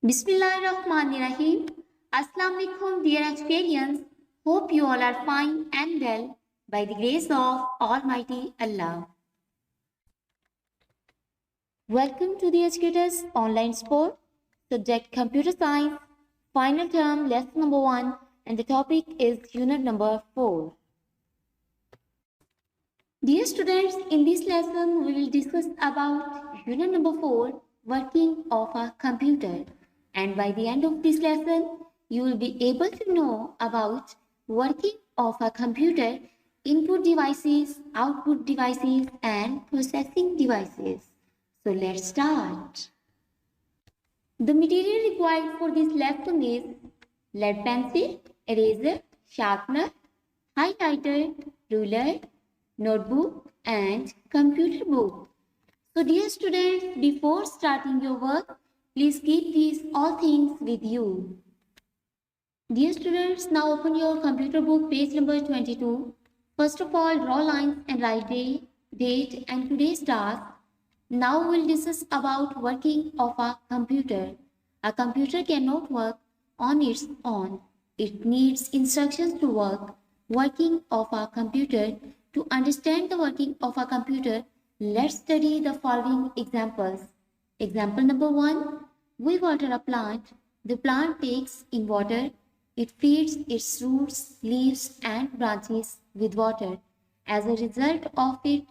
Bismillahirrahmanirrahim. Assalamu alaikum, dear Ashkarians. Hope you all are fine and well by the grace of Almighty Allah. Welcome to the Educators Online Sport, subject Computer Science, final term, lesson number 1, and the topic is unit number 4. Dear students, in this lesson, we will discuss about unit number 4, working of a computer. And by the end of this lesson, you will be able to know about working of a computer, input devices, output devices, and processing devices. So let's start. The material required for this lesson is lead pencil, eraser, sharpener, highlighter, ruler, notebook, and computer book. So dear students, before starting your work, please keep these all things with you. Dear students, now open your computer book, page number 22. First of all, draw lines and write date and today's task. Now we'll discuss about working of a computer. A computer cannot work on its own. It needs instructions to work. Working of a computer. To understand the working of a computer, let's study the following examples. Example number 1. We water a plant. The plant takes in water. It feeds its roots, leaves, and branches with water. As a result of it,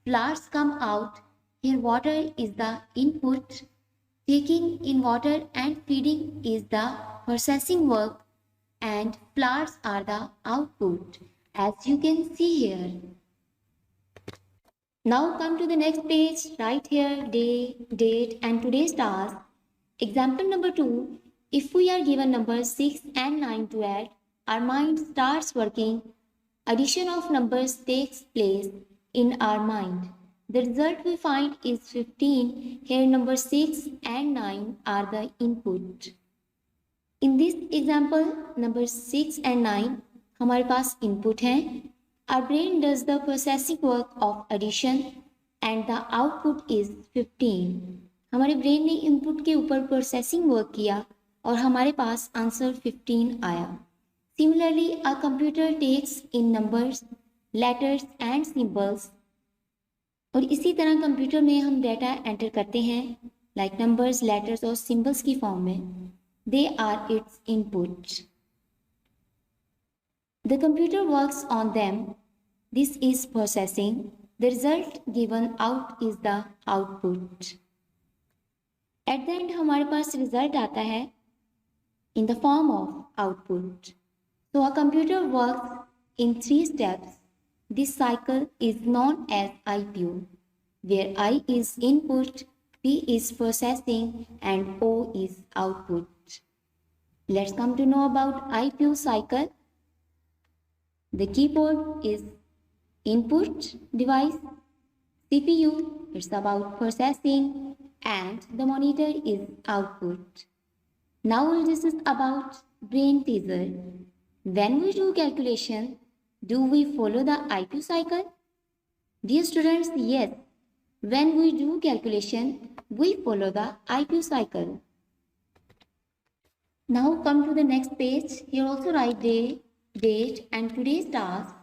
flowers come out. Here, water is the input. Taking in water and feeding is the processing work, and flowers are the output, as you can see here. Now come to the next page, right here, day, date, and today's task. Example number 2, if we are given numbers 6 and 9 to add, our mind starts working. Addition of numbers takes place in our mind. The result we find is 15. Here number 6 and 9 are the input. In this example, number 6 and 9 हमारे पास input हैं. Our brain does the processing work of addition and the output is 15. हमारे brain ने input के ऊपर processing work किया और हमारे पास answer 15 आया. Similarly, a computer takes in numbers, letters and symbols. और इसी तरह कंप्यूटर में हम डाटा एंटर करते हैं लाइक नंबर्स, लेटर्स और सिंबल्स की फॉर्म में. They are its input. The computer works on them. This is processing. The result given out is the output. At the end हमारे पास रिजल्ट आता है in the form of output. So a computer works in 3 steps. This cycle is known as IPU, where I is input, P is processing, and O is output. Let's come to know about IPU cycle. The keyboard is input device, CPU, it's about processing, and the monitor is output. Now we'll discuss about brain teaser. When we do calculation, do we follow the IPU cycle? Dear students, yes. When we do calculation, we follow the IPU cycle. Now come to the next page. Here also write day, date and today's task.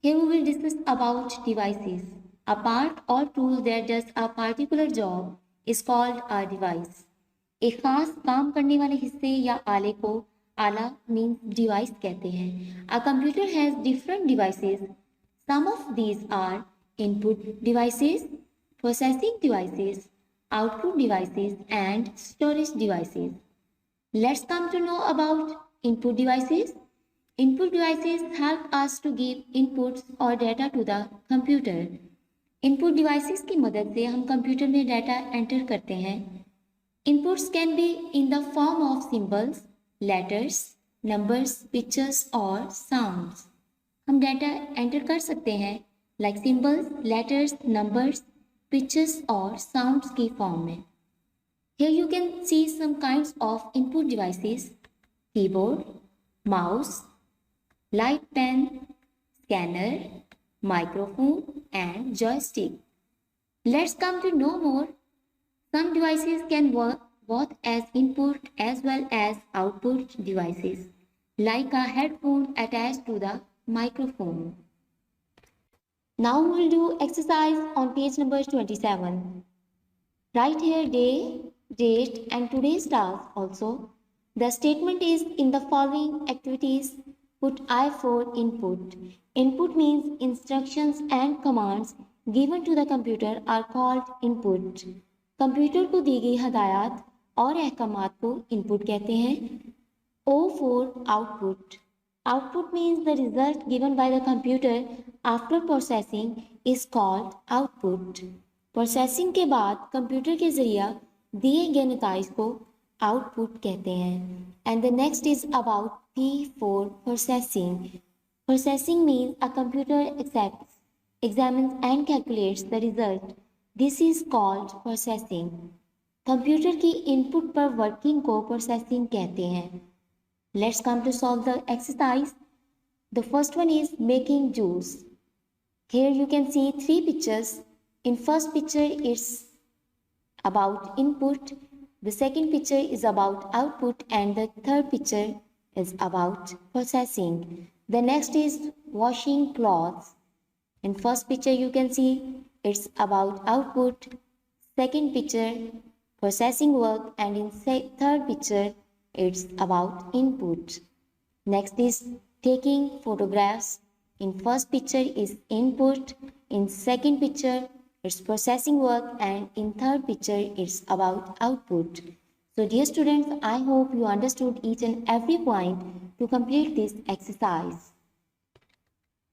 Here we will discuss about devices. A part or tool that does a particular job is called a device. एक खास काम करने वाले हिस्से या आले को आला means device कहते हैं. A computer has different devices. Some of these are input devices, processing devices, output devices, and storage devices. Let's come to know about input devices. Input devices help us to give inputs or data to the computer. Input devices की मदद से हम computer में data enter करते हैं. Inputs can be in the form of symbols, letters, numbers, pictures और sounds. हम data enter कर सकते हैं like symbols, letters, numbers, pictures और साउंड्स की फॉर्म में. Here you can see some kinds of input devices: keyboard, mouse, light pen, scanner, microphone and joystick. Let's come to know more. Some devices can work both as input as well as output devices, like a headphone attached to the microphone. Now we'll do exercise on page number 27. Write here day, date and today's task also. The statement is in the following activities put I for input. Input means instructions and commands given to the computer are called input. Computer को दी गई हदायत और अहकामात को input कहते हैं. O for output. Output means the result given by the computer after processing is called output. Processing के बाद computer के जरिए दिए गए नताइज को आउटपुट कहते हैं. And the next is about P for processing. Processing means a computer accepts, examines and calculates the result. This is called processing. Computer की इनपुट पर वर्किंग को प्रोसेसिंग कहते हैं. Let's come to solve the exercise. The first one is making juice. Here you can see three pictures. In first picture it's about input, the second picture is about output and the third picture is about processing. The next is washing clothes. In first picture you can see it's about output, second picture processing work and in third picture it's about input. Next is taking photographs. In first picture is input, in second picture it's processing work and in third picture it's about output. So dear students, I hope you understood each and every point to complete this exercise.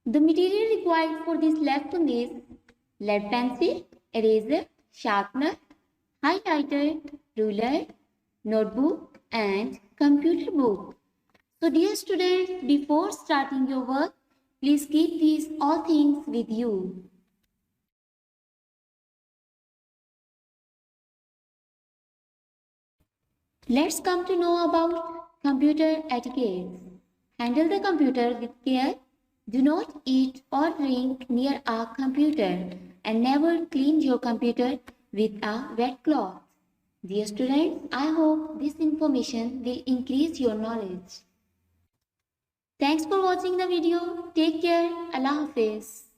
The material required for this lesson is lead pencil, eraser, sharpener, highlighter, ruler, notebook and computer book. So dear students, before starting your work, please keep these all things with you. Let's come to know about computer etiquette. Handle the computer with care. Do not eat or drink near a computer and never clean your computer with a wet cloth. Dear students, I hope this information will increase your knowledge. Thanks for watching the video. Take care. Allah Hafiz.